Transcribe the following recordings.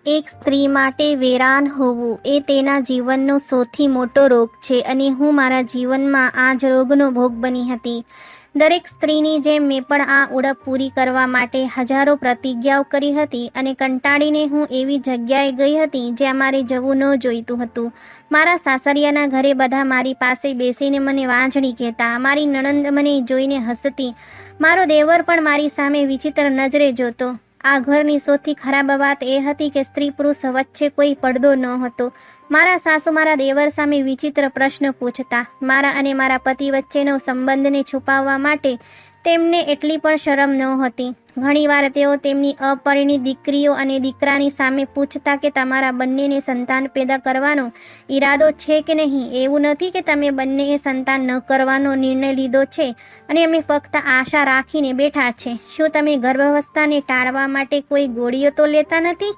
એક સ્ત્રી માટે વેરાન હોવું એ તેના જીવનનો સૌથી મોટો રોગ છે અને હું મારા જીવનમાં આ જ રોગનો ભોગ બની હતી. દરેક સ્ત્રીની જેમ મેં પણ આ ઉણપ પૂરી કરવા માટે હજારો પ્રતિજ્ઞાઓ કરી હતી અને કંટાળીને હું એવી જગ્યાએ ગઈ હતી જ્યાં મારે જવું ન જોઈતું હતું. મારા સાસરિયાના ઘરે બધા મારી પાસે બેસીને મને વાંજણી કહેતા, મારી નણંદ મને જોઈને હસતી, મારો દેવર પણ મારી સામે વિચિત્ર નજરે જોતો. આ ઘરની સૌથી ખરાબ વાત એ હતી કે સ્ત્રી પુરુષ વચ્ચે કોઈ પડદો ન હતો. મારા સાસુ મારા દેવર સામે વિચિત્ર પ્રશ્ન પૂછતા. મારા અને મારા પતિ વચ્ચેનો સંબંધને છુપાવવા માટે તેમને એટલી પણ શરમ નહોતી. ઘણીવાર તેઓ તેમની અપરિણીત દીકરીઓ અને દીકરાની સામે પૂછતા કે તમારા બંનેને સંતાન પેદા કરવાનો ઈરાદો છે કે નહીં. એવું નથી કે તમે બંનેએ સંતાન ન કરવાનો નિર્ણય લીધો છે અને અમે ફક્ત આશા રાખીને બેઠા છે. શું તમે ગર્ભાવસ્થાને ટાળવા માટે કોઈ ગોળીઓ તો લેતા નથી?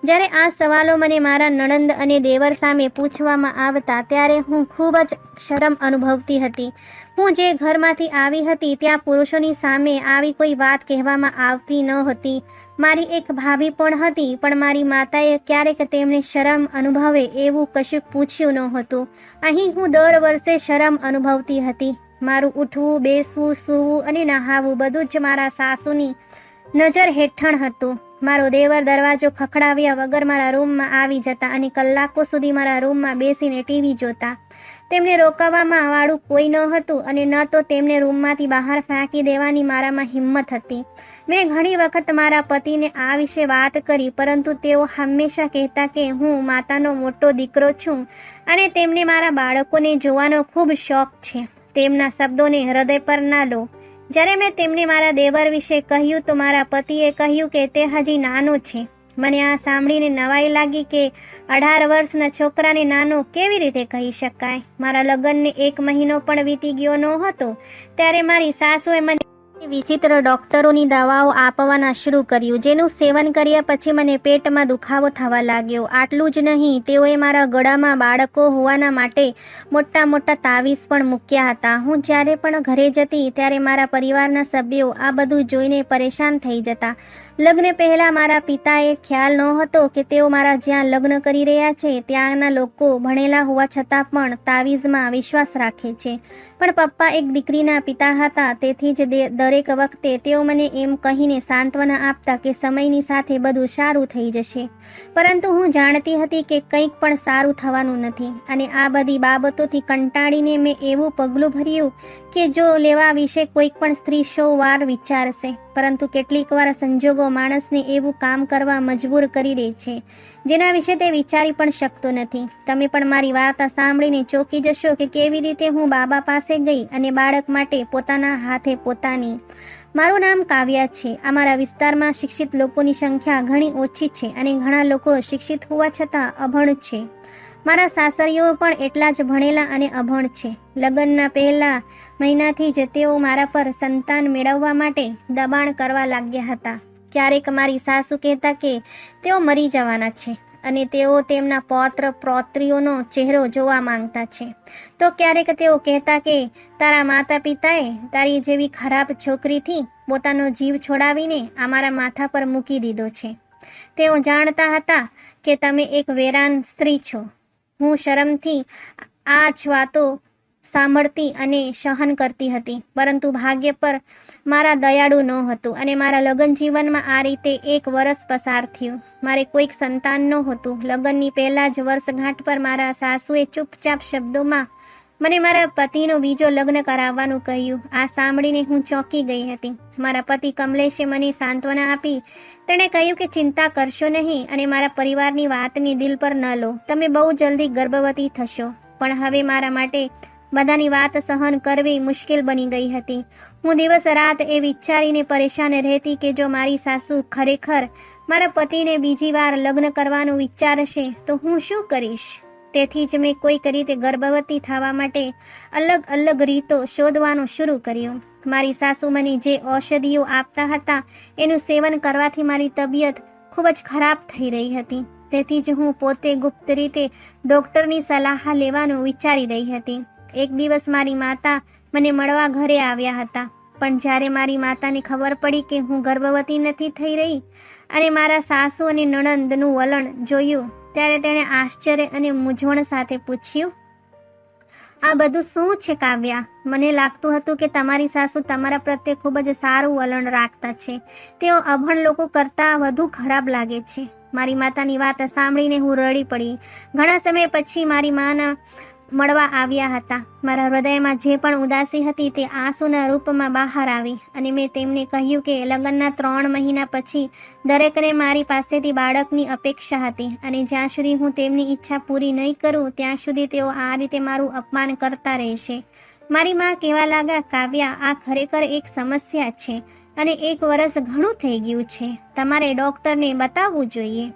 જ્યારે આ સવાલો મને મારા નણંદ અને દેવર સામે પૂછવામાં આવતા ત્યારે હું ખૂબ જ શરમ અનુભવતી હતી. હું જે ઘરમાંથી આવી હતી ત્યાં પુરુષોની સામે આવી કોઈ વાત કહેવામાં આવતી ન હતી. મારી એક ભાભી પણ હતી, પણ મારી માતાએ ક્યારેક તેમને શરમ અનુભવે એવું કશું પૂછ્યું ન હતું. અહીં હું દર વર્ષે શરમ અનુભવતી હતી. મારું ઉઠવું, બેસવું, સૂવું અને નહાવું બધું જ મારા સાસુની નજર હેઠળ હતું. મારો દેવર દરવાજો ખખડાવ્યા વગર મારા રૂમમાં આવી જતા અને કલાકો સુધી મારા રૂમમાં બેસીને ટીવી જોતા. તેમને રોકવામાં વાળું કોઈ ન હતું અને ન તો તેમને રૂમમાંથી બહાર ફેંકી દેવાની મારામાં હિંમત હતી. મેં ઘણી વખત મારા પતિને આ વિશે વાત કરી, પરંતુ તેઓ હંમેશા કહેતા કે હું માતાનો મોટો દીકરો છું અને તેમને મારા બાળકોને જોવાનો ખૂબ શોખ છે. તેમના શબ્દોને હૃદય પર ના લો. જ્યારે મેં તેમને મારા દેવર વિશે કહ્યું તો મારા પતિએ કહ્યું કે તે હજી નાનો છે. મને આ સાંભળીને નવાઈ લાગી કે 18 વર્ષના છોકરાને નાનો કેવી રીતે કહી શકાય. મારા લગ્નને 1 મહિનો પણ વીતી ગયો ન હતો ત્યારે મારી સાસુએ મને વિચિત્ર ડોક્ટરોની દવાઓ આપવાના શરૂ કર્યું, જેનું સેવન કર્યા પછી મને પેટમાં દુખાવો થવા લાગ્યો. આટલું જ નહીં, તેઓએ મારા ગળામાં બાળકો હોવાના માટે મોટા મોટા તાવીઝ પણ મૂક્યા હતા. હું જ્યારે પણ ઘરે જતી ત્યારે મારા પરિવારના સભ્યો આ બધું જોઈને પરેશાન થઈ જતા. લગ્ન પહેલાં મારા પિતાએ ખ્યાલ નહોતો કે તેઓ મારા જ્યાં લગ્ન કરી રહ્યા છે ત્યાંના લોકો ભણેલા હોવા છતાં પણ તાવીઝમાં વિશ્વાસ રાખે છે. પણ પપ્પા એક દીકરીના પિતા હતા, તેથી જ દરેક વખતે તેઓ મને એમ કહીને સાંત્વના આપતા કે સમયની સાથે બધું સારું થઈ જશે. પરંતુ હું જાણતી હતી કે કંઈક પણ સારું થવાનું નથી અને આ બધી બાબતોથી કંટાળીને મેં એવું પગલું ભર્યું કે જો લેવા વિશે કોઈક પણ સ્ત્રી 100 વાર વિચારશે. પરંતુ કેટલીક વાર સંજોગો માણસને એવું કામ કરવા મજબૂર કરી દે છે જેના વિશે તે વિચારી પણ શકતો નથી. તમે પણ મારી વાર્તા સાંભળીને ચોંકી જશો કે કેવી રીતે હું બાબા પાસે ગઈ અને બાળક માટે પોતાના હાથે પોતાની. મારું નામ કાવ્યા છે. અમારા વિસ્તારમાં શિક્ષિત લોકોની સંખ્યા ઘણી ઓછી છે અને ઘણા લોકો શિક્ષિત હોવા છતાં અભણ છે. મારા સાસરીઓ પણ એટલા જ ભણેલા અને અભણ છે. લગ્નના પહેલા મહિનાથી જ તેઓ મારા પર સંતાન મેળવવા માટે દબાણ કરવા લાગ્યા હતા. ક્યારેક મારી સાસુ કહેતા કે તેઓ મરી જવાના છે અને તેઓ તેમના પૌત્ર પૌત્રીઓનો ચહેરો જોવા માંગતા છે. તો ક્યારેક તેઓ કહેતા કે તારા માતા પિતાએ તારી જેવી ખરાબ છોકરીથી પોતાનો જીવ છોડાવીને અમારા માથા પર મૂકી દીધો છે. તેઓ જાણતા હતા કે તમે એક વેરાન સ્ત્રી છો. હું શરમથી આ જ વાતો સાંભળતી અને સહન કરતી હતી, પરંતુ ભાગ્ય પર મારા દયાળુ ન હતું અને મારા લગ્ન જીવનમાં આ રીતે 1 વર્ષ પસાર થયું. મારે કોઈક સંતાન નહોતું. લગ્નની પહેલા જ વર્ષગાંઠ પર મારા સાસુએ ચૂપચાપ શબ્દોમાં મને મારા પતિનો બીજો લગ્ન કરાવવાનું કહ્યું. આ સાંભળીને હું ચોંકી ગઈ હતી. મારા પતિ કમલેશે મને સાંત્વના આપી. તેણે કહ્યું કે ચિંતા કરશો નહીં અને મારા પરિવારની વાતને દિલ પર ન લો. તમે બહુ જલ્દી ગર્ભવતી થશો. પણ હવે મારા માટે બધાની વાત સહન કરવી મુશ્કેલ બની ગઈ હતી. હું દિવસ રાત એ વિચારીને પરેશાન રહેતી કે જો મારી સાસુ ખરેખર મારા પતિને બીજી વાર લગ્ન કરવાનું વિચારશે તો હું શું કરીશ. તેથી જ મેં કોઈક રીતે ગર્ભવતી થવા માટે અલગ અલગ રીતો શોધવાનું શરૂ કર્યું. મારી સાસુ મને જે ઔષધિઓ આપતા હતા એનું સેવન કરવાથી મારી તબિયત ખૂબ જ ખરાબ થઈ રહી હતી. તેથી જ હું પોતે ગુપ્ત રીતે ડૉક્ટરની સલાહ લેવાનું વિચારી રહી હતી. એક દિવસ મારી માતા મને મળવા ઘરે આવ્યા હતા. પણ જ્યારે મારી માતાને ખબર પડી કે હું ગર્ભવતી નથી થઈ રહી અને મારા સાસુ અને નણંદનું વલણ જોયું ત્યારે તેણે આશ્ચર્ય અને મૂંઝવણ સાથે પૂછ્યું, આ બધું શું છે કાવ્યા? મને લાગતું હતું કે તમારી સાસુ તમારા પ્રત્યે ખૂબ જ સારું વલણ રાખતા છે. તેઓ અભણ લોકો કરતાં વધુ ખરાબ લાગે છે. મારી માતાની વાત સાંભળીને હું રડી પડી. ઘણા સમય પછી મારી માના મળવા આવ્યા હતા. મારા હૃદયમાં જે પણ ઉદાસી હતી તે આંસુના રૂપમાં બહાર આવી અને મેં તેમને કહ્યું કે લગ્નના 3 મહિના પછી દરેકને મારી પાસેથી બાળકની અપેક્ષા હતી અને જ્યાં સુધી હું તેમની ઈચ્છા પૂરી નહીં કરું ત્યાં સુધી તેઓ આ રીતે મારું અપમાન કરતા રહેશે. મારી મા કહેવા લાગ્યા, કાવ્યા, આ ખરેખર એક સમસ્યા છે અને 1 વર્ષ ઘણું થઈ ગયું છે. તમારે ડૉક્ટરને બતાવવું જોઈએ.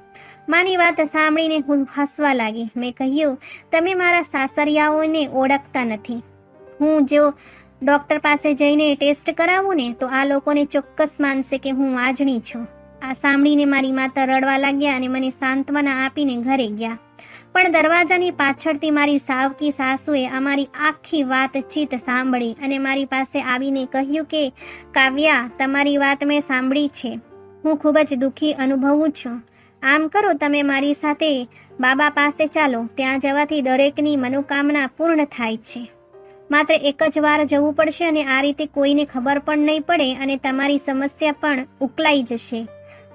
માની વાત સાંભળીને હું હસવા લાગી. મેં કહ્યું, તમે મારા સાસરિયાઓને ઓળખતા નથી. હું જો ડૉક્ટર પાસે જઈને ટેસ્ટ કરાવું ને તો આ લોકોને ચોક્કસ માનશે કે હું વાંજણી છું. આ સાંભળીને મારી માતા રડવા લાગ્યા અને મને સાંત્વના આપીને ઘરે ગયા. પણ દરવાજાની પાછળથી મારી સાવકી સાસુએ અમારી આખી વાતચીત સાંભળી અને મારી પાસે આવીને કહ્યું કે કાવ્યા, તમારી વાત મેં સાંભળી છે. હું ખૂબ જ દુઃખી અનુભવું છું. આમ કરો, તમે મારી સાથે બાબા પાસે ચાલો. ત્યાં જવાથી દરેકની મનોકામના પૂર્ણ થાય છે. માત્ર 1 જ વાર જવું પડશે અને આ રીતે કોઈને ખબર પણ નહીં પડે અને તમારી સમસ્યા પણ ઉકલાઈ જશે.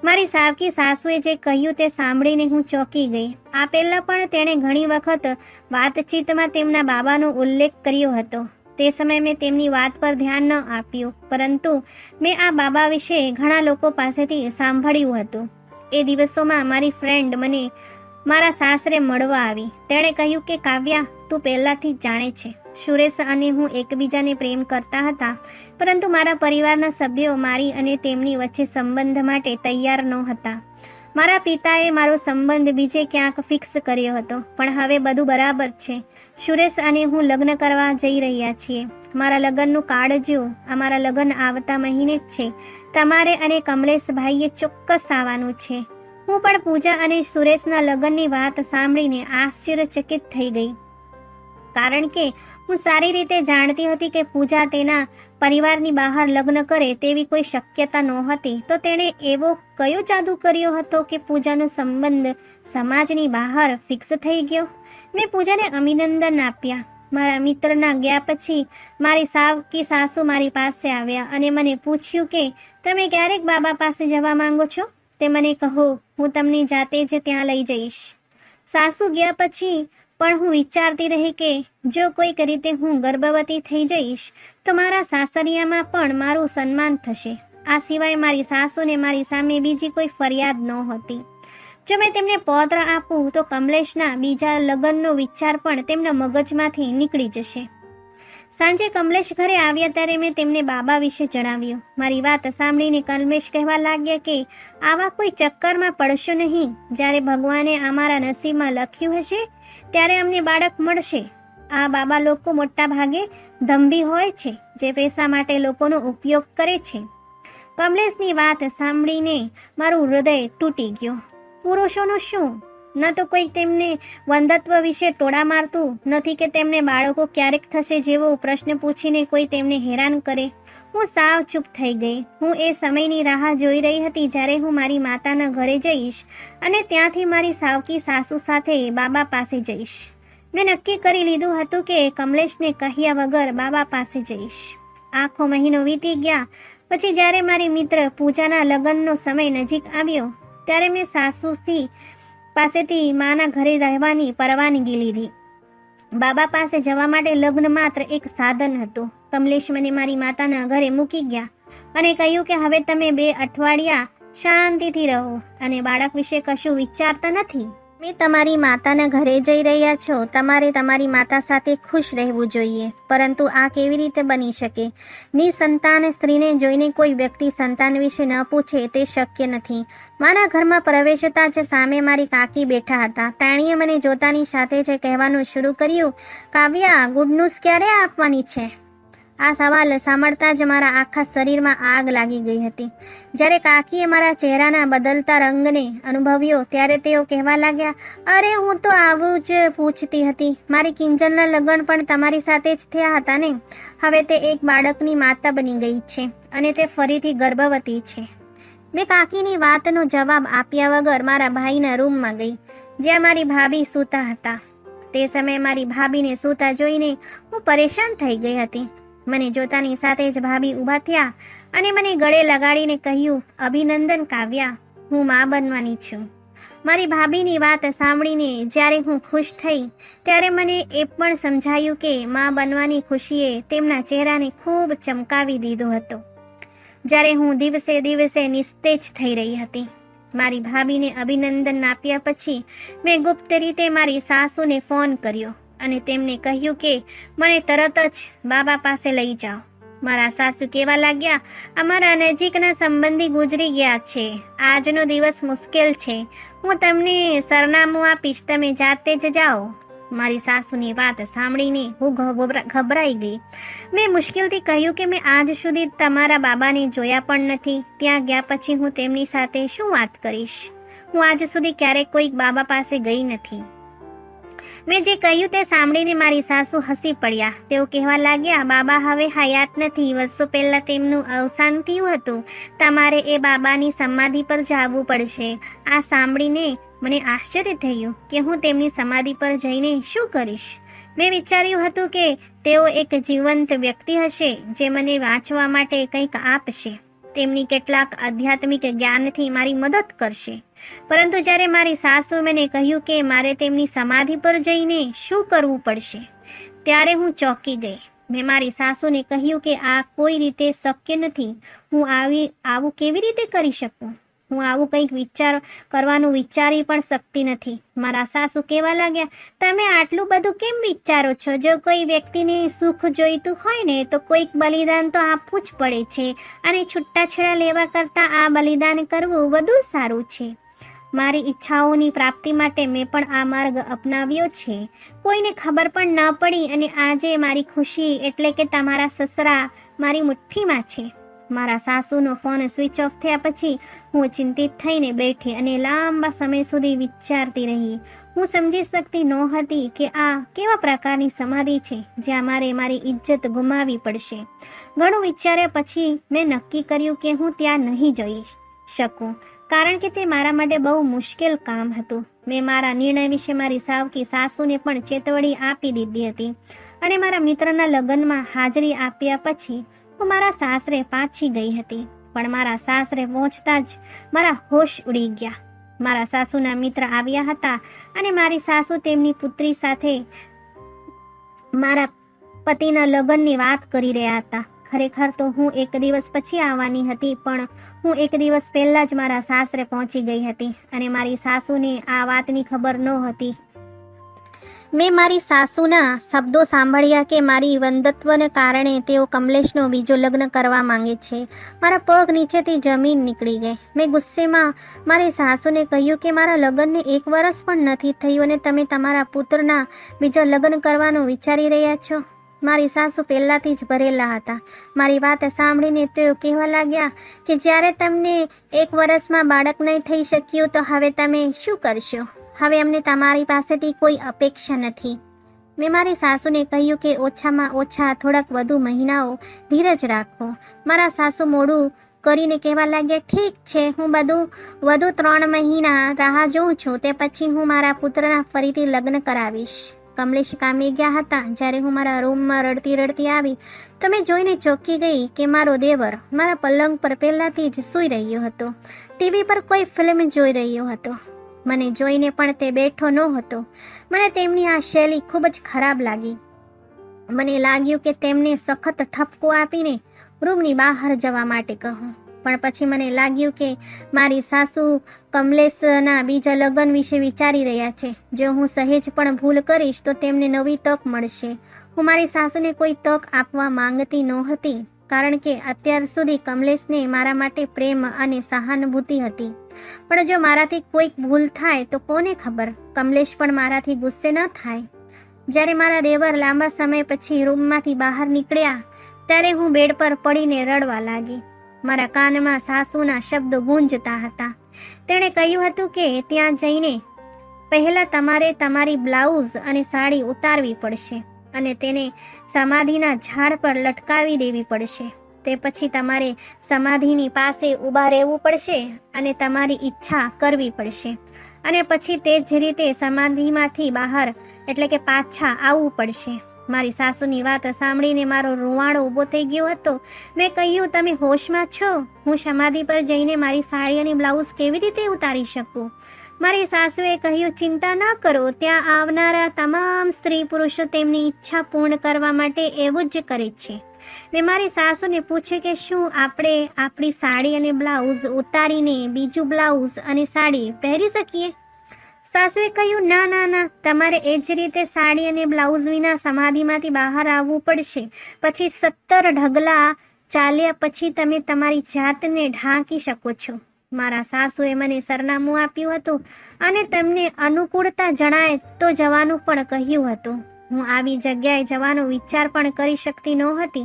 મારી સાવકી સાસુએ જે કહ્યું તે સાંભળીને હું ચોંકી ગઈ. આ પહેલાં પણ તેણે ઘણી વખત વાતચીતમાં તેમના બાબાનો ઉલ્લેખ કર્યો હતો. તે સમયે મેં તેમની વાત પર ધ્યાન ન આપ્યું, પરંતુ મેં આ બાબા વિશે ઘણા લોકો પાસેથી સાંભળ્યું હતું. એ દિવસોમાં મારી ફ્રેન્ડ મને મારા સાસરે મળવા આવી. તેણે કહ્યું કે કાવ્યા, તું પહેલાંથી જ જાણે છે, સુરેશ અને હું એકબીજાને પ્રેમ કરતા હતા, પરંતુ મારા પરિવારના સભ્યો મારી અને તેમની વચ્ચે સંબંધ માટે તૈયાર નહોતા. મારા પિતાએ મારો સંબંધ બીજે ક્યાંક ફિક્સ કર્યો હતો, પણ હવે બધું બરાબર છે. સુરેશ અને હું લગ્ન કરવા જઈ રહ્યા છીએ. મારા લગ્નનું કાર્ડ જો. અમારા લગ્ન આવતા મહિને જ છે. તમારે અને કમલેશભાઈએ ચોક્કસ આવવાનું છે. હું પણ પૂજા અને સુરેશના લગ્નની વાત સાંભળીને આશ્ચર્યચકિત થઈ ગઈ, કારણ કે હું સારી રીતે જાણતી હતી કે પૂજા તેના પરિવારની બહાર લગ્ન કરે તેવી કોઈ શક્યતા નહોતી. તો તેણે એવો કયો જાદુ કર્યો હતો કે પૂજાનો સંબંધ સમાજની બહાર ફિક્સ થઈ ગયો? મેં પૂજાને અભિનંદન આપ્યા. મારા મિત્રના ગયા પછી મારી સાવકી સાસુ મારી પાસે આવ્યા અને મને પૂછ્યું કે તમે ક્યારેક બાબા પાસે જવા માંગો છો? તે મને કહો, હું તમને જાતે જ ત્યાં લઈ જઈશ. સાસુ ગયા પછી પણ હું વિચારતી રહી કે જો કોઈક રીતે હું ગર્ભવતી થઈ જઈશ તો મારા સાસરિયામાં પણ મારું સન્માન થશે. આ સિવાય મારી સાસુને મારી સામે બીજી કોઈ ફરિયાદ નહોતી. જો મેં તેમને પૌત્ર આપું તો કમલેશના બીજા લગ્નનો વિચાર પણ તેમના મગજમાંથી નીકળી જશે. સાંજે કમલેશ ઘરે આવ્યા ત્યારે મેં તેમને બાબા વિશે જણાવ્યું. મારી વાત સાંભળીને કમલેશ કહેવા લાગ્યા કે આવા કોઈ ચક્કરમાં પડશો નહીં. જ્યારે ભગવાને અમારા નસીબમાં લખ્યું હશે ત્યારે અમને બાળક મળશે. આ બાબા લોકો મોટા ભાગે ધંભી હોય છે, જે પૈસા માટે લોકોનો ઉપયોગ કરે છે. કમલેશની વાત સાંભળીને મારું હૃદય તૂટી ગયું. પુરુષોનું શું? ન તો કોઈ તેમને વંધત્વ વિશે ટોળા મારતું નથી કે તેમને બાળકો ક્યારેક થશે જેવો પ્રશ્ન પૂછીને કોઈ તેમને હેરાન કરે. હું સાવ ચૂપ થઈ ગઈ. હું એ સમયની રાહ જોઈ રહી હતી જ્યારે હું મારી માતાના ઘરે જઈશ અને ત્યાંથી મારી સાવકી સાસુ સાથે બાબા પાસે જઈશ. મેં નક્કી કરી લીધું હતું કે કમલેશને કહ્યા વગર બાબા પાસે જઈશ. આખો મહિનો વીતી ગયા પછી જ્યારે મારી મિત્ર પૂજાના લગ્નનો સમય નજીક આવ્યો ત્યારે મેં સાસુથી પાસેથી માના ઘરે રહેવાની પરવાનગી લીધી. બાબા પાસે જવા માટે લગ્ન માત્ર એક સાધન હતું. કમલેશ મને મારી માતાના ઘરે મૂકી ગયા અને કહ્યું કે હવે તમે 2 અઠવાડિયા શાંતિથી રહો અને બાળક વિશે કશું વિચારતા નથી. તમે તમારી માતાના ઘરે જઈ રહ્યા છો. તમારે તમારી માતા સાથે ખુશ રહેવું જોઈએ, પરંતુ આ કેવી રીતે બની શકે? નિસંતાન સ્ત્રીને જોઈને કોઈ વ્યક્તિ સંતાન વિશે ન પૂછે તે શક્ય નથી. મારા ઘરમાં પ્રવેશતા જ સામે મારી કાકી બેઠા હતા. તેણીએ મને જોતાની સાથે જ કહેવાનું શરૂ કર્યું, કાવ્યા, ગુડ ન્યૂઝ ક્યારે આપવાની છે? આ સવાલ સાંભળતા જ મારા આખા શરીરમાં આગ લાગી ગઈ હતી. જ્યારે કાકીએ મારા ચહેરાના બદલતા રંગને અનુભવ્યો ત્યારે તેઓ કહેવા લાગ્યા, અરે હું તો આવું જ પૂછતી હતી. મારી કિંજલના લગ્ન પણ તમારી સાથે જ થયા હતા ને? હવે તે એક બાળકની માતા બની ગઈ છે અને તે ફરીથી ગર્ભવતી છે. મેં કાકીની વાતનો જવાબ આપ્યા વગર મારા ભાઈના રૂમમાં ગઈ, જ્યાં મારી ભાભી સૂતા હતા. તે સમયે મારી ભાભીને સૂતા જોઈને હું પરેશાન થઈ ગઈ હતી. મને જોતાની સાથે જ ભાભી ઊભા થયા અને મને ગળે લગાડીને કહ્યું, અભિનંદન કાવ્યા, હું માં બનવાની છું. મારી ભાભીની વાત સાંભળીને જ્યારે હું ખુશ થઈ ત્યારે મને એ પણ સમજાયું કે માં બનવાની ખુશીએ તેમના ચહેરાને ખૂબ ચમકાવી દીધો હતો. જ્યારે હું દિવસે દિવસે નિસ્તેજ થઈ રહી હતી. મારી ભાભીને અભિનંદન આપ્યા પછી મેં ગુપ્ત રીતે મારી સાસુને ફોન કર્યો અને તેમને કહ્યું કે મને તરત જ બાબા પાસે લઈ જાઓ. મારા સાસુ કહેવા લાગ્યા, અમારા નજીકના સંબંધી ગુજરી ગયા છે, આજનો દિવસ મુશ્કેલ છે, હું તમને સરનામું આપીશ, તમે જાતે જ જાઓ. મારી સાસુની વાત સાંભળીને હું ગભરાઈ ગઈ. મેં મુશ્કેલથી કહ્યું કે મેં આજ સુધી તમારા બાબાને જોયા પણ નથી. ત્યાં ગયા પછી હું તેમની સાથે શું વાત કરીશ? હું આજ સુધી ક્યારેક કોઈ બાબા પાસે ગઈ નથી. મેં જે કહ્યું તે સાંભળીને મારી સાસુ હસી પડ્યા. તેઓ કહેવા લાગ્યા, બાબા હવે હયાત નથી, વર્ષો પહેલાં તેમનું અવસાન થયું હતું, તમારે એ બાબાની સમાધિ પર જવું પડશે. આ સાંભળીને મને આશ્ચર્ય થયું કે હું તેમની સમાધિ પર જઈને શું કરીશ. મેં વિચાર્યું હતું કે તેઓ એક જીવંત વ્યક્તિ હશે જે મને વાંચવા માટે કંઈક આપશે, તેમની કેટલાક આધ્યાત્મિક જ્ઞાનથી મારી મદદ કરશે. પરંતુ જ્યારે મારી સાસુ મને કહ્યું કે મારે તેમની સમાધિ પર જઈને શું કરવું પડશે, ત્યારે હું ચોંકી ગઈ. મેં મારી સાસુને કહ્યું કે આ કોઈ રીતે શક્ય નથી, હું આવું કેવી રીતે કરી શકું? હું આવું કંઈક કરવાનું વિચારી પણ શકતી નથી. મારા સાસુ કહેવા લાગ્યા, તમે આટલું બધું કેમ વિચારો છો? જો કોઈ વ્યક્તિને સુખ જોઈતું હોય ને તો કોઈક બલિદાન તો આપવું જ પડે છે, અને છૂટાછેડા લેવા કરતાં આ બલિદાન કરવું વધુ સારું છે. મારી ઈચ્છાઓની પ્રાપ્તિ માટે મેં પણ આ માર્ગ અપનાવ્યો છે. કોઈને ખબર પણ ન પડી અને આજે મારી ખુશી એટલે કે તમારા સસરા મારી મુઠ્ઠીમાં છે. મારા સાસુનો ફોન સ્વિચ ઓફ થયા પછી હું ચિંતિત થઈને બેઠી અને લાંબા સમય સુધી વિચારતી રહી. હું સમજી શકતી નહોતી કે આ કેવા પ્રકારની સમાધિ છે જ્યાં મારે મારી ઇજ્જત ગુમાવવી પડશે. ઘણું વિચાર્યા પછી મેં નક્કી કર્યું કે હું ત્યાં નહીં જઈ શકું, કારણ કે તે મારા માટે બહુ મુશ્કેલ કામ હતું. મેં મારા નિર્ણય વિશે મારી સાવકી સાસુને પણ ચેતવણી આપી દીધી હતી અને મારા મિત્રના લગ્નમાં હાજરી આપ્યા પછી હું મારા સાસરે પાછી ગઈ હતી. પણ મારા સાસરે પહોંચતા જ મારા હોશ ઉડી ગયા. મારા સાસુના મિત્ર આવ્યા હતા અને મારી સાસુ તેમની પુત્રી સાથે મારા પતિના લગ્નની વાત કરી રહ્યા હતા. ખરેખર તો હું એક દિવસ પછી આવવાની હતી, પણ હું એક દિવસ પહેલાં જ મારા સાસરે પહોંચી ગઈ હતી અને મારી સાસુને આ વાતની ખબર નહોતી. મેં મારી સાસુના શબ્દો સાંભળ્યા કે મારી વંદત્વને કારણે તેઓ કમલેશનો બીજો લગ્ન કરવા માંગે છે. મારા પગ નીચેથી જમીન નીકળી ગઈ. મેં ગુસ્સેમાં મારી સાસુને કહ્યું કે મારા લગ્નને 1 વર્ષ પણ નથી થયું અને તમે તમારા પુત્રના બીજા લગ્ન કરવાનું વિચારી રહ્યા છો. મારી સાસુ પહેલાંથી જ ભરેલા હતા. મારી વાત સાંભળીને તેઓ કહેવા લાગ્યા કે જ્યારે તમને 1 વર્ષમાં બાળક નહીં થઈ શક્યું તો હવે તમે શું કરશો? હવે અમને તમારી પાસેથી કોઈ અપેક્ષા નથી. મેં મારી સાસુને કહ્યું કે ઓછામાં ઓછા થોડાક વધુ મહિનાઓ ધીરજ રાખો. મારા સાસુ મોડું કરીને કહેવા લાગ્યા, ઠીક છે, હું વધુ 3 મહિના રાહ જોઉં છું, તે પછી હું મારા પુત્રના ફરીથી લગ્ન કરાવીશ. કમલેશ કામે ગયા હતા. જ્યારે હું મારા રૂમમાં રડતી આવી તો મેં જોઈને ચોંકી ગઈ કે મારો દેવર મારા પલંગ પર પહેલાંથી જ સૂઈ રહ્યો હતો. ટીવી પર કોઈ ફિલ્મ જોઈ રહ્યો હતો. મને જોઈને પણ તે બેઠો નહોતો. મને તેમની આ શૈલી ખૂબ જ ખરાબ લાગી. મને લાગ્યું કે તેમને સખત ઠપકો આપીને રૂમની બહાર જવા માટે કહું. પણ પછી મને લાગ્યું કે મારી સાસુ કમલેશના બીજા લગ્ન વિશે વિચારી રહ્યા છે. જો હું સહેજ પણ ભૂલ કરીશ તો તેમને નવી તક મળશે. હું મારી સાસુને કોઈ તક આપવા માંગતી નહોતી, કારણ કે અત્યાર સુધી કમલેશને મારા માટે પ્રેમ અને સહાનુભૂતિ હતી. પણ જો મારાથી કોઈક ભૂલ થાય તો કોને ખબર, કમલેશ પણ મારાથી ગુસ્સે ન થાય. જ્યારે મારા દેવર લાંબા સમય પછી રૂમમાંથી બહાર નીકળ્યા ત્યારે હું બેડ પર પડીને રડવા લાગી. મારા કાનમાં સાસુના શબ્દો ગુંજતા હતા. તેણે કહ્યું હતું કે ત્યાં જઈને પહેલાં તમારે તમારી બ્લાઉઝ અને સાડી ઉતારવી પડશે અને તેને સમાધિના ઝાડ પર લટકાવી દેવી પડશે. તે પછી તમારે સમાધિની પાસે ઊભા રહેવું પડશે અને તમારી ઈચ્છા કરવી પડશે અને પછી તે જ રીતે સમાધિમાંથી બહાર એટલે કે પાછા આવવું પડશે. મારી સાસુની વાત સાંભળીને મારો રૂવાણો ઊભો થઈ ગયો હતો. મેં કહ્યું, તમે હોશમાં છો? હું સમાધિ પર જઈને મારી સાડી અને બ્લાઉઝ કેવી રીતે ઉતારી શકું? મારી સાસુએ કહ્યું, ચિંતા ન કરો, ત્યાં આવનારા તમામ સ્ત્રી પુરુષો તેમની ઈચ્છા પૂર્ણ કરવા માટે એવું જ કરે છે. મેં મારી સાસુને પૂછ્યું કે શું આપણે આપણી સાડી અને બ્લાઉઝ ઉતારીને બીજું બ્લાઉઝ અને સાડી પહેરી શકીએ? સાસુએ કહ્યું, ના ના ના, તમારે એ જ રીતે સાડી અને બ્લાઉઝ વિના સમાધિમાંથી બહાર આવવું પડશે. પછી 17 ઢગલા ચાલ્યા પછી તમે તમારી જાતને ઢાંકી શકો છો. મારા સાસુએ મને સરનામું આપ્યું હતું અને તેમને અનુકૂળતા જણાય તો જવાનું પણ કહ્યું હતું. હું આવી જગ્યાએ જવાનો વિચાર પણ કરી શકતી નહોતી,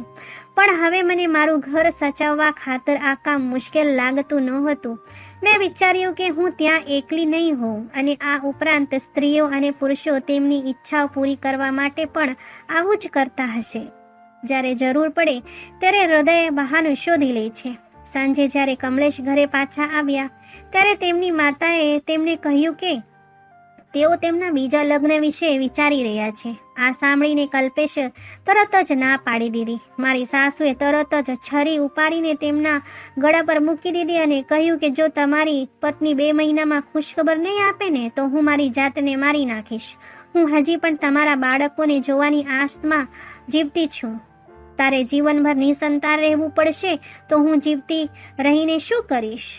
પણ હવે મને મારું ઘર સચાવવા ખાતર આ કામ મુશ્કેલ લાગતું નહોતું. મેં વિચાર્યું કે હું ત્યાં એકલી નહીં હોઉં અને આ ઉપરાંત સ્ત્રીઓ અને પુરુષો તેમની ઈચ્છાઓ પૂરી કરવા માટે પણ આવું જ કરતા હશે. જ્યારે જરૂર પડે ત્યારે હૃદય બહાનું શોધી લે છે. સાંજે જ્યારે કમલેશ ઘરે પાછા આવ્યા ત્યારે તેમની માતાએ તેમને કહ્યું કે તેઓ તેમના બીજા લગ્ન વિશે વિચારી રહ્યા છે. આ સાંભળીને કલ્પેશ તરત જ ના પાડી દીધી. મારી સાસુએ તરત જ છરી ઉપાડીને તેમના ગળા પર મૂકી દીધી અને કહ્યું કે જો તમારી પત્ની 2 મહિનામાં ખુશખબર નહીં આપે ને તો હું મારી જાતને મારી નાખીશ. હું હજી પણ તમારા બાળકોને જોવાની આશમાં જીવતી છું. તારે જીવનભર નિસંતાન રહેવું પડશે તો હું જીવતી રહીને શું કરીશ?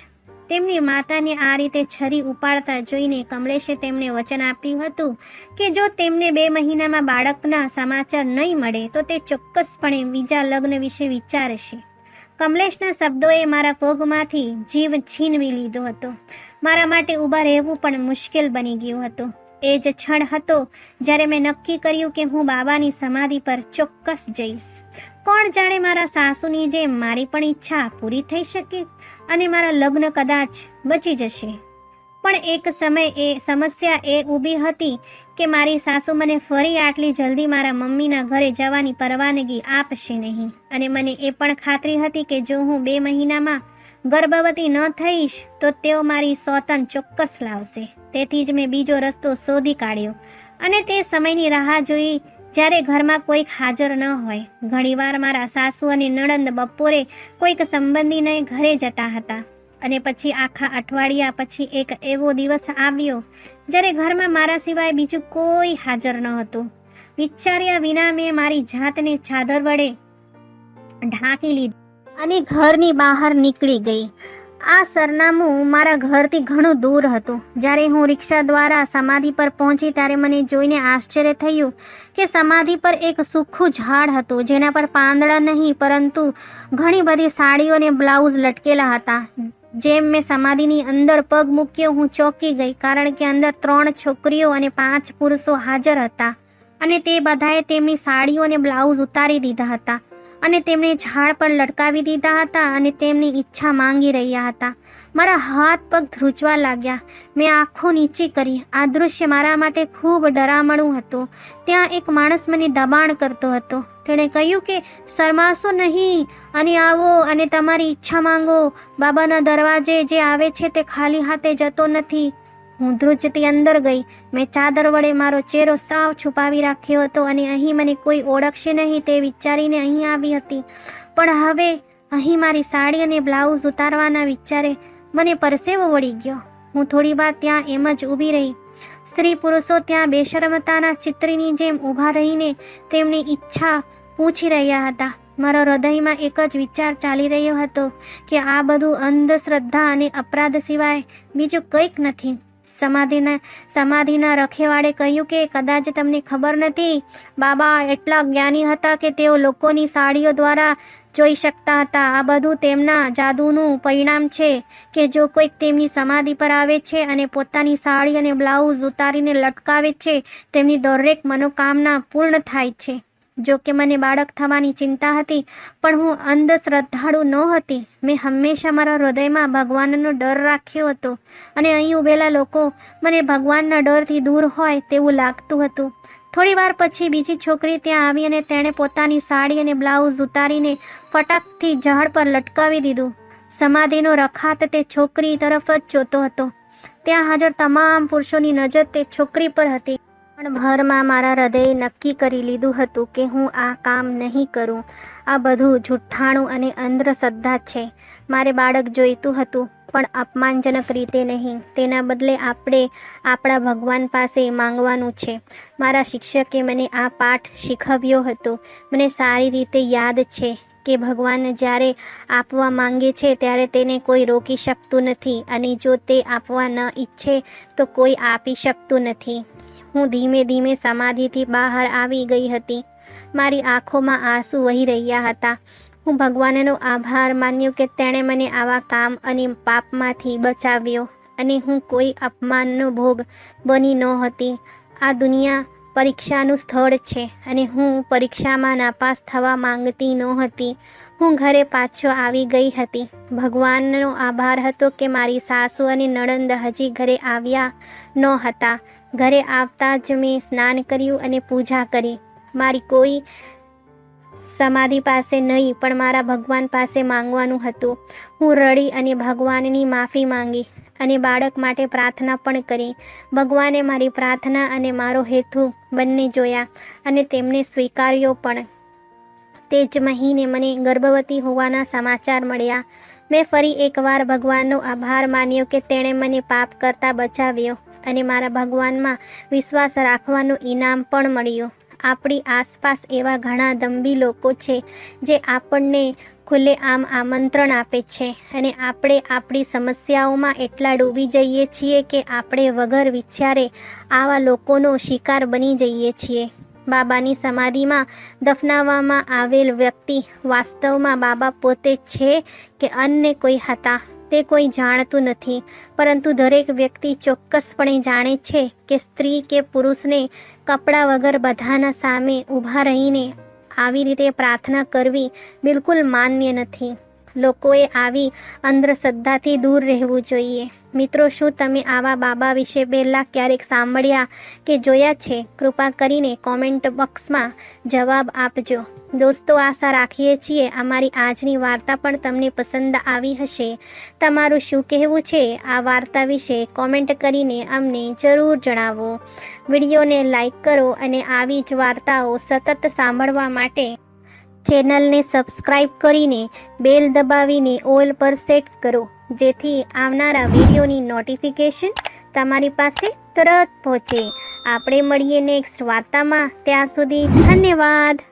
તેમની માતાને આ રીતે છરી ઉપાડતા જોઈને કમલેશે તેમને વચન આપ્યું હતું કે જો તેમને 2 મહિનામાં બાળકના સમાચાર નહીં મળે તો તે ચોક્કસપણે બીજા લગ્ન વિશે વિચારશે. કમલેશના શબ્દોએ મારા પગમાંથી જીવ છીનવી લીધો હતો. મારા માટે ઊભા રહેવું પણ મુશ્કેલ બની ગયું હતું. એ જ ક્ષણ હતો જ્યારે મેં નક્કી કર્યું કે હું બાબાની સમાધિ પર ચોક્કસ જઈશ. કોણ જાણે મારા સાસુની જેમ મારી પણ ઈચ્છા પૂરી થઈ શકે અને મારા લગ્ન કદાચ બચી જશે. પણ એક સમસ્યા એ ઊભી હતી કે મારી સાસુ મને ફરી આટલી જલ્દી મારા મમ્મીના ઘરે જવાની પરવાનગી આપશે નહીં અને મને એ પણ ખાતરી હતી કે જો હું 2 મહિનામાં ગર્ભવતી ન થઈશ તો તેઓ મારી સોતન ચોક્કસ લાવશે. તેથી જ મેં બીજો રસ્તો શોધી કાઢ્યો અને તે સમયની રાહ જોઈ જ્યારે ઘરમાં કોઈક હાજર ન હોય. ઘણીવાર મારા સાસુ અને નણંદ બપોરે કોઈક સંબંધીને ઘરે જતા હતા અને પછી આખા અઠવાડિયા પછી એક એવો દિવસ આવ્યો જ્યારે ઘરમાં મારા સિવાય બીજું કોઈ હાજર ન હતું. વિચાર્યા વિના મેં મારી જાતને ચાદર વડે ઢાંકી લીધી અને ઘરની બહાર નીકળી ગઈ. આ સરનામું મારા ઘરથી ઘણું દૂર હતું. જ્યારે હું રિક્ષા દ્વારા સમાધિ પર પહોંચી ત્યારે મને જોઈને આશ્ચર્ય થયું કે સમાધિ પર એક સૂખું ઝાડ હતું જેના પર પાંદડા નહીં પરંતુ ઘણી બધી સાડીઓ અને બ્લાઉઝ લટકેલા હતા. જેમ મેં સમાધિની અંદર પગ મૂક્યો હું ચોંકી ગઈ, કારણ કે અંદર 3 છોકરીઓ અને 5 પુરુષો હાજર હતા અને તે બધાએ તેમની સાડીઓ અને બ્લાઉઝ ઉતારી દીધા હતા અને તેમને ઝાડ પર લટકાવી દીધા હતા અને તેમની ઈચ્છા માંગી રહ્યા હતા. મારા હાથ પગ ધ્રુજવા લાગ્યા. મેં આંખો નીચી કરી. આ દૃશ્ય મારા માટે ખૂબ ડરામણું હતું. ત્યાં એક માણસ મને દબાણ કરતો હતો. તેણે કહ્યું કે શરમાશો નહીં અને આવો અને તમારી ઈચ્છા માંગો. બાબાના દરવાજે જે આવે છે તે ખાલી હાથે જતો નથી. હું ધ્રુજતી અંદર ગઈ. મેં ચાદર વડે મારો ચહેરો સાવ છુપાવી રાખ્યો હતો અને અહીં મને કોઈ ઓળખશે નહીં તે વિચારીને અહીં આવી હતી. પણ હવે અહીં મારી સાડી અને બ્લાઉઝ ઉતારવાના વિચારે મને પરસેવો વળી ગયો. હું થોડી વાર ત્યાં એમ જ ઊભી રહી. સ્ત્રી પુરુષો ત્યાં બેશરમતાના ચિત્રની જેમ ઊભા રહીને તેમની ઈચ્છા પૂછી રહ્યા હતા. મારા હૃદયમાં એક જ વિચાર ચાલી રહ્યો હતો કે આ બધું અંધશ્રદ્ધા અને અપરાધ સિવાય બીજું કંઈક નથી. સમાધિના રખેવાળે કહ્યું કે કદાચ તમને ખબર નથી, બાબા એટલા જ્ઞાની હતા કે તેઓ લોકોની સાડીઓ દ્વારા જોઈ શકતા હતા. આ બધું તેમના જાદુનું પરિણામ છે કે જો કોઈક તેમની સમાધિ પર આવે છે અને પોતાની સાડી અને બ્લાઉઝ ઉતારીને લટકાવે છે તેમની દરેક મનોકામના પૂર્ણ થાય છે. જો કે મને બાળક થવાની ચિંતા હતી, પણ હું અંધશ્રદ્ધાળુ નહોતી. મેં હંમેશા મારા હૃદયમાં ભગવાનનો ડર રાખ્યો હતો અને અહીં ઊભેલા લોકો મને ભગવાનના ડરથી દૂર હોય તેવું લાગતું હતું. થોડી વાર પછી બીજી છોકરી ત્યાં આવી અને તેણે પોતાની સાડી અને બ્લાઉઝ ઉતારીને ફટાકથી ઝાડ પર લટકાવી દીધું. સમાધિનો રખાત તે છોકરી તરફ જ જોતો હતો. ત્યાં હાજર તમામ પુરુષોની નજર તે છોકરી પર હતી. પણ ભરમાં મારા હૃદયે નક્કી કરી લીધું હતું કે હું આ કામ નહીં કરું. આ બધું જુઠ્ઠાણું અને અંધશ્રદ્ધા છે. મારે બાળક જોઈતું હતું, પણ અપમાનજનક રીતે નહીં. તેના બદલે આપણે આપણા ભગવાન પાસે માંગવાનું છે. મારા શિક્ષકે મને આ પાઠ શીખવ્યો હતો. મને સારી રીતે યાદ છે કે ભગવાન જ્યારે આપવા માંગે છે ત્યારે તેને કોઈ રોકી શકતું નથી, અને જો તે આપવા ન ઈચ્છે તો કોઈ આપી શકતું નથી. હું ધીમે ધીમે સમાધિથી બહાર આવી ગઈ હતી. મારી આંખોમાં આંસુ વહી રહ્યા હતા. હું ભગવાનનો આભાર માન્યો કે તેણે મને આવા કામ અને પાપમાંથી બચાવ્યો, અને હું કોઈ અપમાનનો ભોગ બની નહોતી. આ દુનિયા પરીક્ષાનું સ્થળ છે, અને હું પરીક્ષામાં નાપાસ થવા માંગતી નહોતી. હું ઘરે પાછો આવી ગઈ હતી. ભગવાનનો આભાર હતો કે મારી સાસુ અને નણંદ હજી ઘરે આવ્યા નહોતા. ઘરે આવતા જ મેં સ્નાન કર્યું અને પૂજા કરી. મારી કોઈ સમાધિ પાસે નહીં, પણ મારા ભગવાન પાસે માંગવાનું હતું. હું રડી અને ભગવાનની માફી માંગી અને બાળક માટે પ્રાર્થના પણ કરી. ભગવાને મારી પ્રાર્થના અને મારો હેતુ બંને જોયા અને તેમને સ્વીકાર્યો પણ. તે જ મહિને મને ગર્ભવતી હોવાના સમાચાર મળ્યા. મેં ફરી એકવાર ભગવાનનો આભાર માન્યો કે તેણે મને પાપ કરતાં બચાવ્યો, અને મારા ભગવાનમાં વિશ્વાસ રાખવાનું ઇનામ પણ મળ્યું. આપણી આસપાસ એવા ઘણા દંભી લોકો છે જે આપણને ખુલ્લેઆમ આમંત્રણ આપે છે, અને આપણે આપણી સમસ્યાઓમાં એટલા ડૂબી જઈએ છીએ કે આપણે વગર વિચારે આવા લોકોનો શિકાર બની જઈએ છીએ. બાબાની સમાધિમાં દફનાવવામાં આવેલ વ્યક્તિ વાસ્તવમાં બાબા પોતે છે કે અન્ય કોઈ હતા તે કોઈ જાણતું નથી, પરંતુ દરેક વ્યક્તિ ચોક્કસપણે જાણે છે કે સ્ત્રી કે પુરુષને કપડાં વગર બધાના સામે ઊભા રહીને આવી રીતે પ્રાર્થના કરવી બિલકુલ માન્ય નથી. લોકોએ આવી અંધશ્રદ્ધાથી દૂર રહેવું જોઈએ. મિત્રો, શું તમે આવા બાબા વિશે પહેલાં ક્યારેક સાંભળ્યા કે જોયા છે? કૃપા કરીને કોમેન્ટ બોક્સમાં જવાબ આપજો. દોસ્તો, આશા રાખીએ છીએ અમારી આજની વાર્તા પણ તમને પસંદ આવી હશે. તમારું શું કહેવું છે આ વાર્તા વિશે કોમેન્ટ કરીને અમને જરૂર જણાવો. વિડીયોને લાઈક કરો અને આવી જ વાર્તાઓ સતત સાંભળવા માટે ચેનલને સબસ્ક્રાઈબ કરીને બેલ દબાવીને ઓલ પર સેટ કરો, જેથી આવનારા વિડીયોની નોટિફિકેશન તમારી પાસે તરત પહોંચે. આપણે મળીએ નેક્સ્ટ વાર્તામાં. ત્યાં સુધી ધન્યવાદ.